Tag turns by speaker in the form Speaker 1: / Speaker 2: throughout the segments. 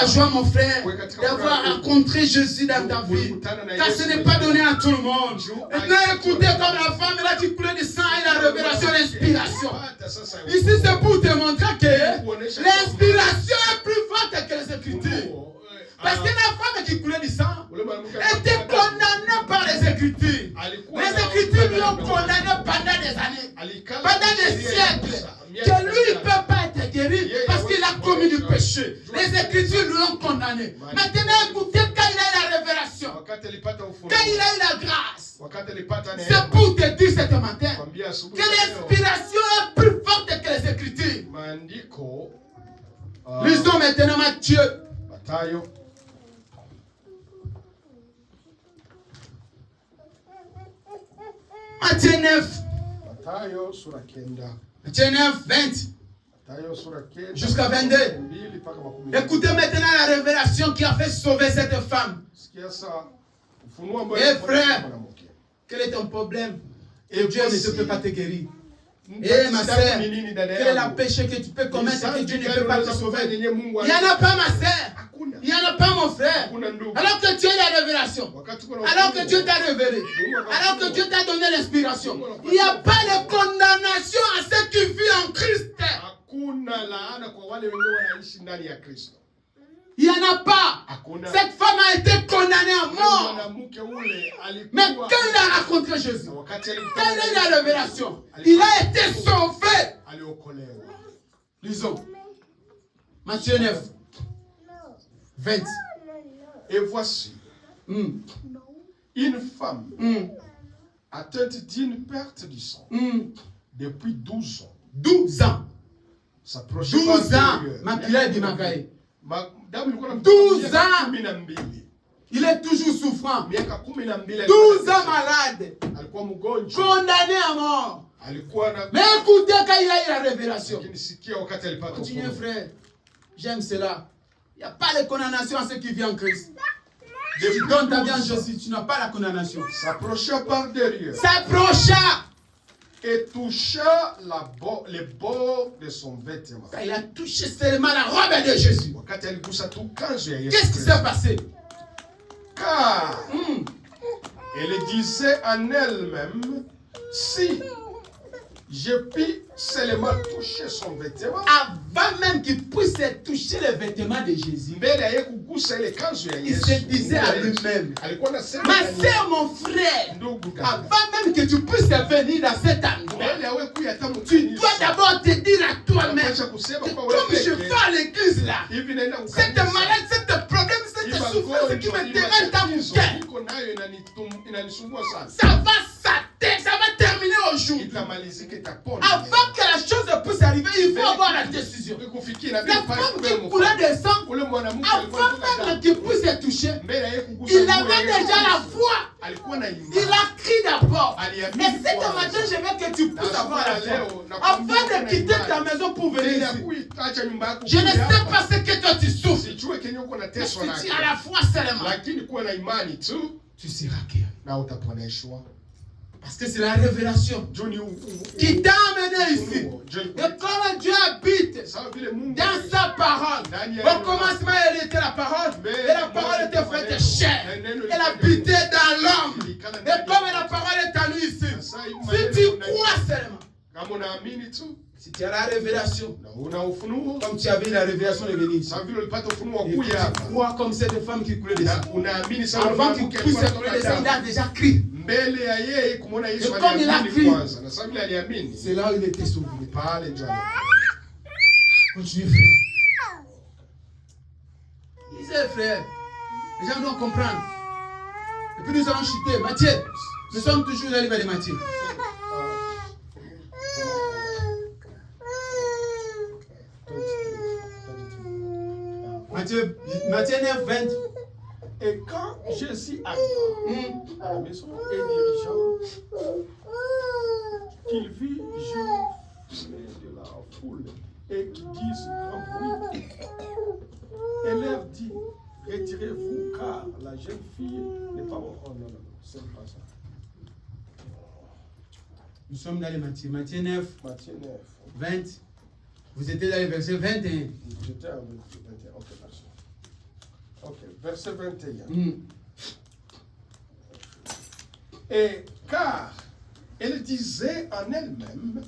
Speaker 1: La joie, mon frère, d'avoir rencontré Jésus dans ta vie. Car ce n'est pas donné à tout le monde. Maintenant, écoutez comme la femme, elle a dit couler du sang et la révélation, l'inspiration. Ici, c'est pour te montrer que l'inspiration est plus forte que les Écritures. Parce que la femme qui coulait du sang était condamnée par les Écritures. Les Écritures lui ont condamné pendant des années, pendant des siècles, que lui ne peut pas être guéri parce qu'il a commis du péché. Les Écritures lui ont condamné. Maintenant, écoutez, quand il a eu la révélation, quand il a eu la grâce, c'est pour te dire ce matin que l'inspiration est plus forte que les Écritures. Lisons maintenant Matthieu. Matthieu 9. Matthieu 9, 20. Jusqu'à 22. Écoutez maintenant la révélation qui a fait sauver cette femme. Eh frère, quel est ton problème? Et Dieu ne peut pas te guérir. Eh ma sœur, quel est le péché que tu peux commettre que Dieu ne peut pas te sauver? Il n'y en a pas, ma sœur. Il n'y en a pas, mon frère. Alors que Dieu a la révélation, alors que Dieu t'a révélé, alors que Dieu t'a donné l'inspiration, il n'y a pas de condamnation à ceux qui vivent en Christ. Il n'y en a pas. Cette femme a été condamnée à mort. Mais quand il a rencontré Jésus, quand il a eu la révélation, il a été sauvé. Lisons. Matthieu 9. 20.
Speaker 2: Et voici une femme atteinte d'une perte du sang depuis 12 ans.
Speaker 1: 12 ans. 12 ans. 12 ans. Il est toujours souffrant. 12 ans malade. Condamné à mort. Mais écoutez quand il a eu la révélation. Continuez frère. J'aime cela. Il n'y a pas de condamnation à ceux qui vivent en Christ. Si tu donnes ta vie en Jésus, tu n'as pas la condamnation.
Speaker 2: S'approcha par derrière.
Speaker 1: S'approcha.
Speaker 2: Et toucha les bords de son vêtement.
Speaker 1: Il a touché seulement la robe de Jésus. Qu'est-ce qui s'est passé?
Speaker 2: Car elle disait en elle-même, si je puis seulement toucher son vêtement.
Speaker 1: Avant même qu'il puisse toucher le vêtement de Jésus, il se disait à lui-même, ma soeur, mon frère, avant même que tu puisses venir dans cet endroit, tu dois d'abord te dire à toi-même que comme je vais à l'église là, cette maladie, cette problème, cette souffrance qui me dérange dans mon cœur, ça va terminer aujourd'hui. Avant que la chose puisse arriver, il faut avoir la décision. La femme qui coulait des sangs, avant même qu'il puisse se toucher, il avait déjà la foi. Il a crié d'abord. Et cet matin, je veux que tu puisses avoir la foi. Avant de quitter ta maison pour venir ici, je ne sais pas ce que toi tu souffres. Mais si tu as la foi seulement, tu seras guéri. Parce que c'est la révélation qui t'a amené ici. Et comment Dieu habite dans sa parole. Au commencement, elle était la parole. Et la parole était faite chair. Elle habitait dans l'homme. Et comme la parole est à nous ici, si tu crois seulement, si tu as la révélation, comme tu avais la révélation de venir ici, tu crois comme cette femme qui coulait des sangs. Avant qu'il puisse couler des sangs, il a déjà crié. Et comme il a crié, c'est là où il était sauvé. Continue frère. Lisez frère. Les gens doivent comprendre. Et puis nous allons chuter. Matthieu, nous sommes toujours dans le livre de Matthieu. Matthieu 9, 20.
Speaker 2: Et quand Jésus arriva à la maison et dirigeant, qu'il vit jouer de la foule et qui disent grand bruit, et leur dit, retirez-vous car la jeune fille n'est pas morte. Oh non, c'est pas ça.
Speaker 1: Nous sommes dans les Matthieu 9, 20. Vous étiez dans le verset 21.
Speaker 2: J'étais à 21, ok, merci. verset 21. Et car elle disait en elle-même,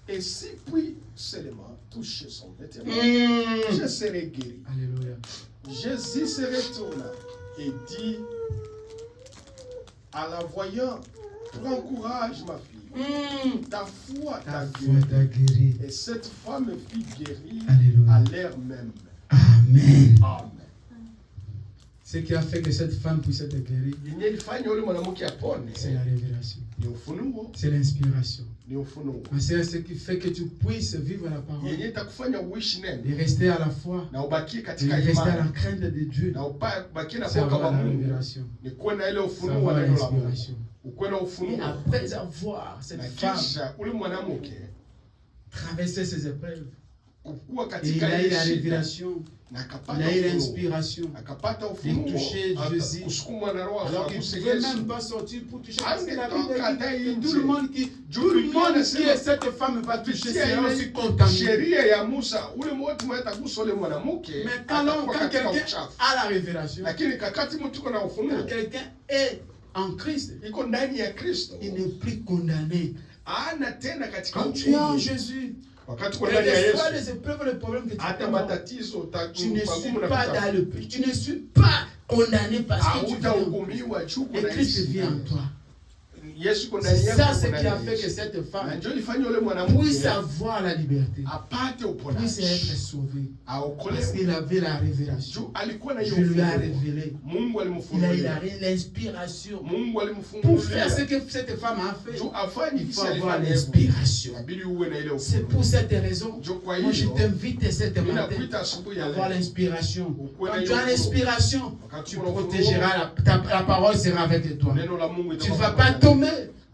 Speaker 2: et si puis seulement toucher son vêtement, je serai guéri.
Speaker 1: Alléluia.
Speaker 2: Jésus se retourna et dit à la voyant, prends courage ma fille, ta foi t'a guéri. Et cette femme fut guérie à l'heure même.
Speaker 1: Amen.
Speaker 2: Amen.
Speaker 1: Ce qui a fait que cette femme puisse être guérie, c'est la révélation. C'est l'inspiration. Ce qui fait que tu puisses vivre la parole et rester à la foi et rester à la crainte de Dieu. C'est avoir la révélation. C'est avoir l'inspiration. Et après avoir cette femme traverser ces épreuves, il a eu la révélation, il a eu l'inspiration de toucher Jésus, alors qu'il ne pouvait même pas sortir pour toucher. Parce que la Bible dit que tout le monde qui est cette femme va toucher sera aussi contaminé. Mais quand quelqu'un a la révélation, quand quelqu'un est en Christ, il n'est plus condamné. Quand tu es en Jésus, les épreuves, les problèmes que tu as, tu ne suis pas dans le péché, tu ne suis pas condamné parce que tu vis et Christ vit en toi. C'est ça ce qui a fait que cette femme puisse avoir la liberté, puisse être sauvée, parce qu'il avait la révélation. Je lui ai révélé. Il a eu l'inspiration. Pour faire ce que cette femme a fait, il faut avoir l'inspiration. C'est pour cette raison, moi je t'invite cette matin à avoir l'inspiration. Quand tu as l'inspiration, tu protégeras, la parole sera avec toi. Tu ne vas pas tomber.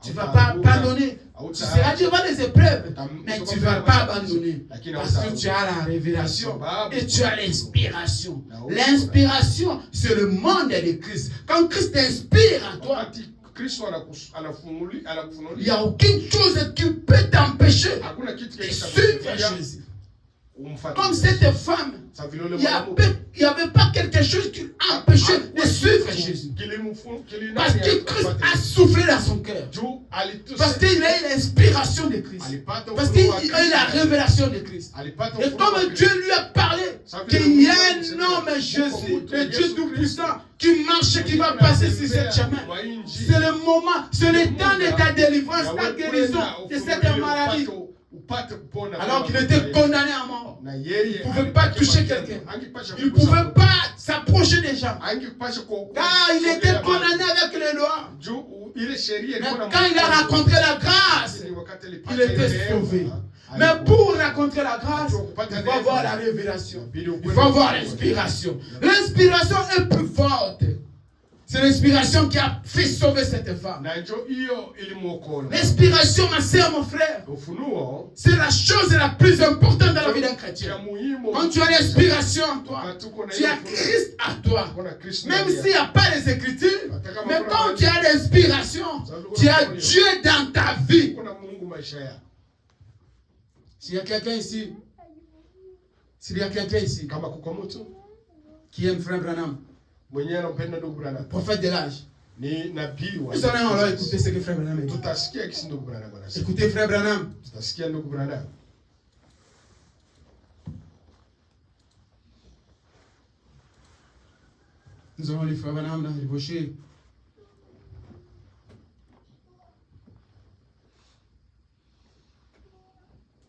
Speaker 1: Tu ne vas pas abandonner. Tu seras devant les épreuves, mais tu ne vas pas abandonner. Parce que tu as la révélation et tu as l'inspiration. L'inspiration, c'est le monde de Christ. Quand Christ t'inspire à toi, il n'y a aucune chose qui peut t'empêcher de suivre Jésus. Comme cette femme, il n'y avait pas quelque chose qui empêchait de suivre Jésus. Parce que Christ a soufflé dans son cœur. Parce qu'il a eu l'inspiration de Christ. Parce qu'il a eu la révélation de Christ. Et comme Dieu lui a parlé, qu'il y a un homme, Jésus, le Dieu Tout-Puissant, qui marche, qui va passer sur ce chemin. C'est le moment, c'est le temps de ta délivrance, ta guérison de cette maladie. Alors qu'il était condamné à mort. Il ne pouvait pas toucher quelqu'un. Il ne pouvait pas s'approcher des gens. Car il était condamné avec les lois. Mais quand il a rencontré la grâce, il était sauvé. Mais pour rencontrer la grâce, il faut avoir la révélation. Il faut avoir l'inspiration. L'inspiration est plus forte. C'est l'inspiration qui a fait sauver cette femme. L'inspiration, ma soeur, mon frère, c'est la chose la plus importante dans la vie d'un chrétien. Quand tu as l'inspiration en toi, tu as Christ à toi. Même s'il n'y a pas les Écritures, mais quand tu as l'inspiration, tu as Dieu dans ta vie. S'il y a quelqu'un ici, qui aime Frère Branham, prophète de l'âge, nous allons alors écouter ce que Frère Branham dit. Écoutez Frère Branham. Nous allons les Frère Branham dans le rocher.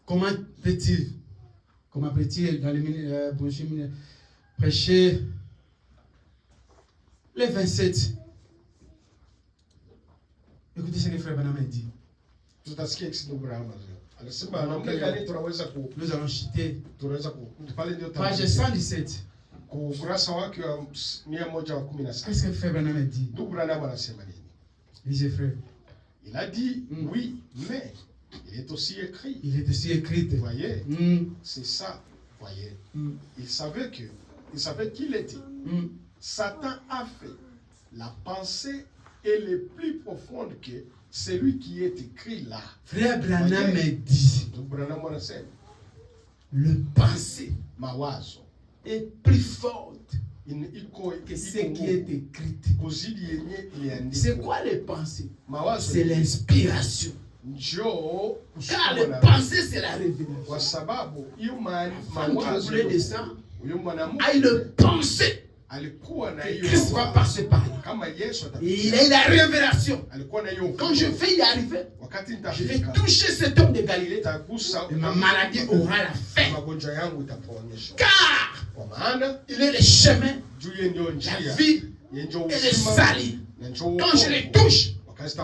Speaker 1: Comment peut-il dans le prêcher les 27? Écoutez ce que Frère Branham dit. Nous allons citer page 117. Qu'est-ce que Frère Branham dit? Lisez, frère.
Speaker 2: Il a dit oui, mais il est aussi écrit.
Speaker 1: Il est aussi écrit.
Speaker 2: Vous voyez, c'est ça. Vous voyez, il savait qu'il était. Satan a fait la pensée est le plus profonde que celui qui est écrit là.
Speaker 1: Frère Branham dit, le pensée est plus forte
Speaker 3: que ce qui est écrit. C'est quoi les pensées? C'est l'inspiration. Car les pensées, c'est la révélation. Femme qui voulait descendre a eu le pensée que Christ va passer par là. Il a eu la révélation. Quand je vais y arriver, je vais toucher cet homme de Galilée et ma maladie aura la fin. Car il est le chemin, la vie et le salut. Quand je les touche,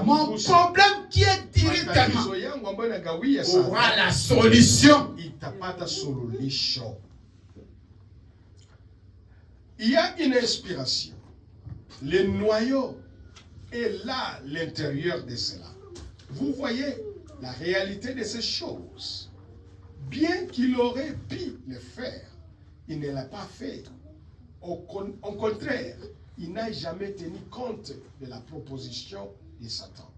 Speaker 3: mon problème qui est directement aura la solution.
Speaker 2: Il y a une inspiration. Le noyau est là, l'intérieur de cela. Vous voyez la réalité de ces choses. Bien qu'il aurait pu le faire, il ne l'a pas fait. Au contraire, il n'a jamais tenu compte de la proposition de Satan.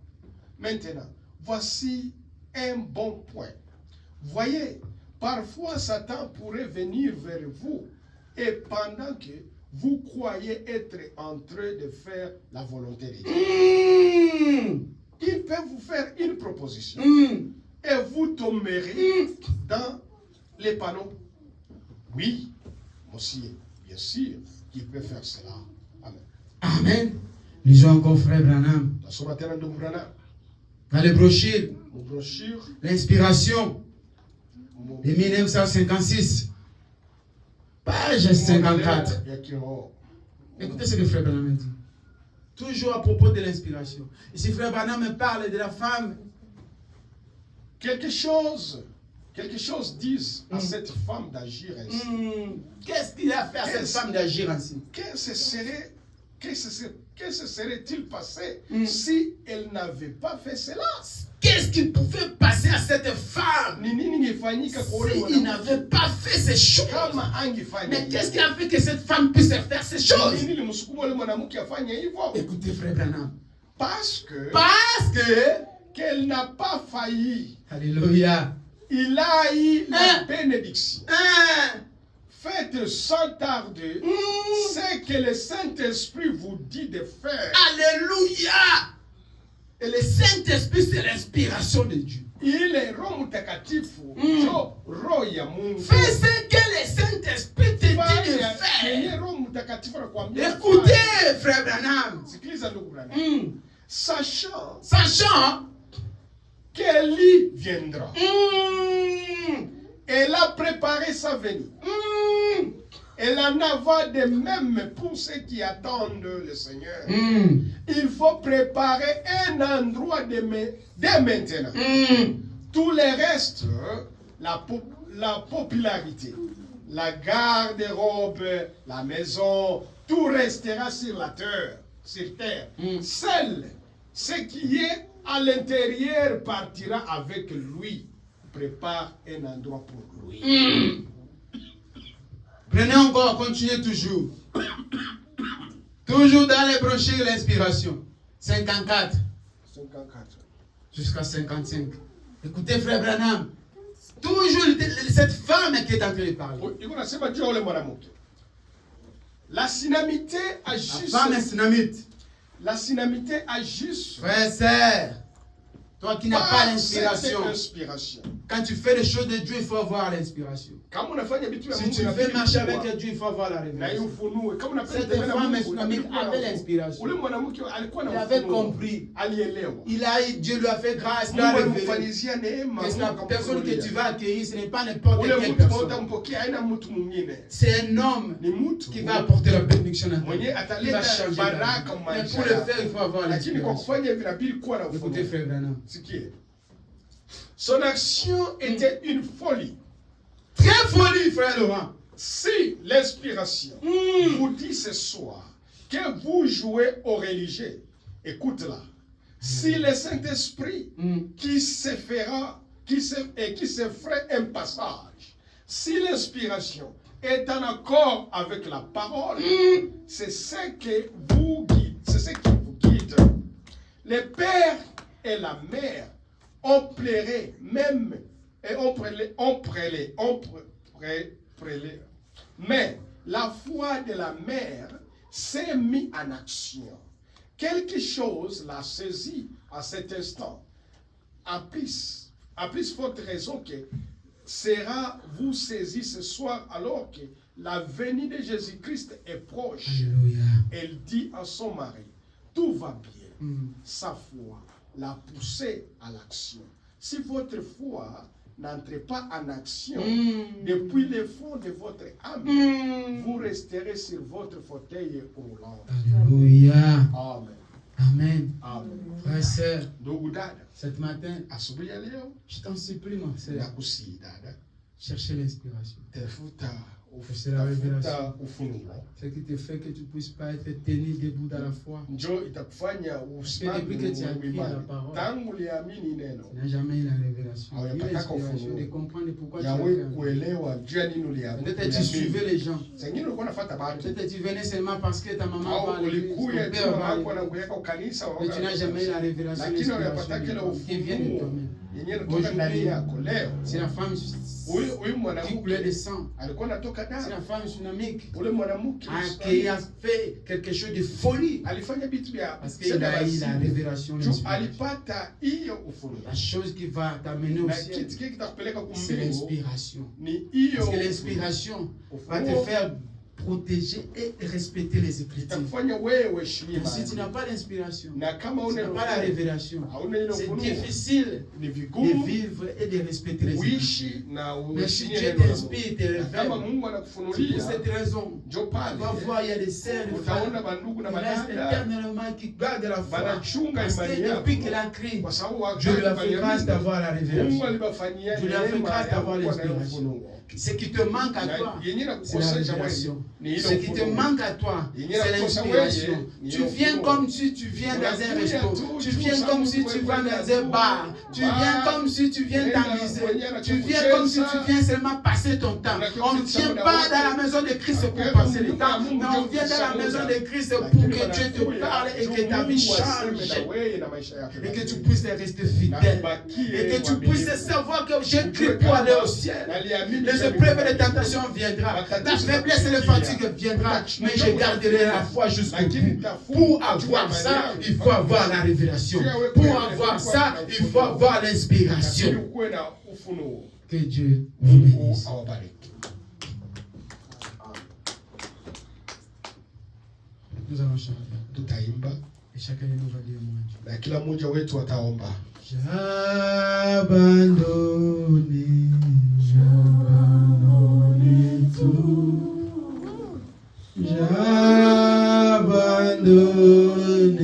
Speaker 2: Maintenant, voici un bon point. Voyez, parfois Satan pourrait venir vers vous et pendant que vous croyez être en train de faire la volonté de Dieu, il peut vous faire une proposition et vous tomberez dans les panneaux. Oui, monsieur, bien sûr, il peut faire cela. Amen.
Speaker 3: Amen. Lisons encore frère Branham. Dans les brochures, l'inspiration de 1956. Page 54. Écoutez ce que frère Branham dit. Toujours à propos de l'inspiration. Ici, frère Branham me parle de la femme.
Speaker 2: Quelque chose dit à cette femme d'agir ainsi.
Speaker 3: Qu'est-ce qu'il a fait à cette femme d'agir ainsi?
Speaker 2: Que se serait-il passé si elle n'avait pas fait cela?
Speaker 3: Qu'est-ce qui pouvait passer à cette femme si il n'avait pas fait ces choses? Mais qu'est-ce qui a fait que cette femme puisse faire ces choses? Écoutez, frère Branham.
Speaker 2: Parce que qu'elle n'a pas failli.
Speaker 3: Alléluia.
Speaker 2: Il a eu la bénédiction. Faites sans tarder ce que le Saint-Esprit vous dit de faire.
Speaker 3: Alléluia. Et le Saint-Esprit, c'est l'inspiration de Dieu.
Speaker 2: Il est Roho Mtakatifu.
Speaker 3: Fais ce que le Saint-Esprit te dit de faire. Écoutez, frère Branham.
Speaker 2: Sachant
Speaker 3: qu'Élie
Speaker 2: viendra. Elle a préparé sa venue. Elle en a de même pour ceux qui attendent le Seigneur. Il faut préparer un endroit dès maintenant. Tout le reste, la popularité, la garde-robe, la maison, tout restera sur la terre. Seul ce qui est à l'intérieur partira avec lui. Prépare un endroit pour lui.
Speaker 3: Prenez encore, continuez toujours. Toujours dans les brochures, l'inspiration. 54. Jusqu'à 55. Écoutez, frère Branham. Toujours cette femme qui est en train de parler.
Speaker 2: La synamité a juste.
Speaker 3: La femme est synamite.
Speaker 2: La synamité a juste.
Speaker 3: Frère, sœur. Toi qui n'as pas l'inspiration. Quand tu fais les choses de Dieu, il faut avoir l'inspiration. Si tu veux marcher avec Dieu, il faut avoir la révélation. Cette femme islamique avait l'inspiration. Il avait compris. Dieu lui a fait grâce. Il a révélé. La personne que tu vas accueillir, ce n'est pas n'importe quelle personne. C'est un homme qui va apporter la bénédiction à toi. Il va changer. Mais pour le faire, il faut avoir l'inspiration. Écoutez, frère Branham.
Speaker 2: Son action était une folie.
Speaker 3: Très folie, frère Laurent.
Speaker 2: Si l'inspiration vous dit ce soir que vous jouez au religieux, écoute-la. Si le Saint-Esprit qui se ferait un passage, si l'inspiration est en accord avec la parole, c'est ce qui vous guide. Le Père et la Mère on plairait même et on prélait. Mais la foi de la mère s'est mise en action. Quelque chose l'a saisi à cet instant. En plus forte raison que sera vous saisi ce soir alors que la venue de Jésus-Christ est proche.
Speaker 3: Alléluia.
Speaker 2: Elle dit à son mari, tout va bien. Sa foi l'a poussé à l'action. Si votre foi n'entre pas en action depuis le fond de votre âme, vous resterez sur votre fauteuil roulant.
Speaker 3: Alléluia.
Speaker 2: Amen.
Speaker 3: Amen.
Speaker 2: Amen.
Speaker 3: Frère et sœur,
Speaker 2: Ndugu dada,
Speaker 3: cet matin,
Speaker 2: asubuhi ya leo
Speaker 3: je t'en supplie, ma sœur,
Speaker 2: nakusihi dada,
Speaker 3: cherchez l'inspiration.
Speaker 2: tafuta
Speaker 3: C'est la révélation.
Speaker 2: ufunuo.
Speaker 3: Ce qui te fait que tu ne puisses pas être tenu debout dans la foi.
Speaker 2: Njoo itakufanya usimame
Speaker 3: depuis que tu as pris la
Speaker 2: imani.
Speaker 3: parole,
Speaker 2: Tangu liamini neno,
Speaker 3: tu n'as jamais eu la révélation.
Speaker 2: Ah,
Speaker 3: Eu
Speaker 2: yapataka
Speaker 3: l'inspiration
Speaker 2: ufunuo.
Speaker 3: de comprendre pourquoi tu as
Speaker 2: yawe
Speaker 3: fait.
Speaker 2: kuelewa juu ya nini uliamini.
Speaker 3: Peut-être tu suivais les gens.
Speaker 2: Zengine ulikuwa unafuata watu.
Speaker 3: Peut-être tu venais seulement parce que ta maman va à
Speaker 2: Au
Speaker 3: l'église, ton
Speaker 2: ulikuya tu
Speaker 3: père va à
Speaker 2: mama
Speaker 3: l'église.
Speaker 2: anakuweka ukanisa
Speaker 3: Mais tu n'as jamais eu la révélation,
Speaker 2: lakini unapata kile
Speaker 3: l'inspiration qui vient de
Speaker 2: ufunuo
Speaker 3: toi-même.
Speaker 2: yenyewe inatoka ndani yako. Leo
Speaker 3: C'est la femme
Speaker 2: huyu
Speaker 3: qui coulait
Speaker 2: mwanamke
Speaker 3: de sang.
Speaker 2: alikuwa anatoka
Speaker 3: C'est
Speaker 2: damu.
Speaker 3: la femme tsunamique
Speaker 2: Ule mwanamke
Speaker 3: qui a fait quelque chose de folie.
Speaker 2: alifanya vitu vya
Speaker 3: Parce qu'il a eu la révélation, l'inspiration.
Speaker 2: alipata hiyo ufunuo.
Speaker 3: La chose qui va t'amener au
Speaker 2: Na
Speaker 3: ciel,
Speaker 2: kitu kile kitakupeleka
Speaker 3: c'est
Speaker 2: kumbingu
Speaker 3: l'inspiration.
Speaker 2: ni hiyo.
Speaker 3: Parce que l'inspiration va te faire protéger et respecter les Écritures.
Speaker 2: itakufanya wewe heshimia
Speaker 3: Mais si tu
Speaker 2: Biblia.
Speaker 3: n'as pas l'inspiration,
Speaker 2: Na kama
Speaker 3: tu n'as pas la révélation,
Speaker 2: hauna ile
Speaker 3: c'est
Speaker 2: ufunuo,
Speaker 3: difficile
Speaker 2: ni
Speaker 3: de
Speaker 2: vigumu
Speaker 3: vivre et de respecter les Écritures.
Speaker 2: uishi na
Speaker 3: Mais si
Speaker 2: uheshimie
Speaker 3: Dieu
Speaker 2: neno la Mungu.
Speaker 3: t'inspire, te
Speaker 2: Na kama
Speaker 3: révèle,
Speaker 2: Mungu
Speaker 3: c'est pour
Speaker 2: anakufunulia,
Speaker 3: cette raison.
Speaker 2: njoo
Speaker 3: Tu
Speaker 2: pale
Speaker 3: vas voir, il y a des sœurs, des
Speaker 2: utaona
Speaker 3: frères
Speaker 2: bandugu na
Speaker 3: qui restent
Speaker 2: madada
Speaker 3: éternellement, qui gardent la foi.
Speaker 2: banachunga
Speaker 3: Parce
Speaker 2: imani
Speaker 3: que
Speaker 2: yako,
Speaker 3: depuis qu'elle a crié,
Speaker 2: kwa sababu
Speaker 3: Dieu lui a fait grâce
Speaker 2: wakati
Speaker 3: d'avoir la
Speaker 2: Mungu
Speaker 3: révélation.
Speaker 2: alibafanyia
Speaker 3: Dieu lui a fait
Speaker 2: neema
Speaker 3: grâce
Speaker 2: ya
Speaker 3: d'avoir
Speaker 2: kuwa na
Speaker 3: l'inspiration.
Speaker 2: ufunuo.
Speaker 3: Ce qui te manque à
Speaker 2: Na
Speaker 3: toi,
Speaker 2: yenyewe
Speaker 3: c'est la
Speaker 2: nakukosesha wewe
Speaker 3: révélation.
Speaker 2: ni ile
Speaker 3: Ce qui te
Speaker 2: ufunuo.
Speaker 3: manque à toi,
Speaker 2: Yenyewe
Speaker 3: c'est
Speaker 2: nakukosa
Speaker 3: l'inspiration.
Speaker 2: wewe ni
Speaker 3: Tu
Speaker 2: ile
Speaker 3: viens
Speaker 2: ufunuo.
Speaker 3: comme si tu viens dans un
Speaker 2: Unakuja
Speaker 3: resto.
Speaker 2: tu,
Speaker 3: Tu
Speaker 2: tu
Speaker 3: viens comme si tu vas dans un bar. Tu viens comme si tu viens t'amuser. Tu viens comme si tu viens seulement passer ton temps. On ne vient pas dans la maison de Christ pour passer le temps. Mais on vient dans la maison de Christ pour que Dieu te parle et que ta vie change. Et que tu puisses rester fidèle. Et que tu puisses savoir que j'ai cru pour aller au ciel. Les épreuves et les tentations viendront. La faiblesse et les fatigues viendront. Mais je garderai la foi jusqu'au bout. Pour avoir ça, il faut avoir la révélation. Pour avoir ça, il faut avoir l'inspiration. Que Dieu vous bénisse. Nous allons chanter.
Speaker 2: Tutaimba
Speaker 3: Et chacun de nous va dire moi.
Speaker 2: na kila mmoja wetu ataomba.
Speaker 3: J'abandonne tout. J'abandonne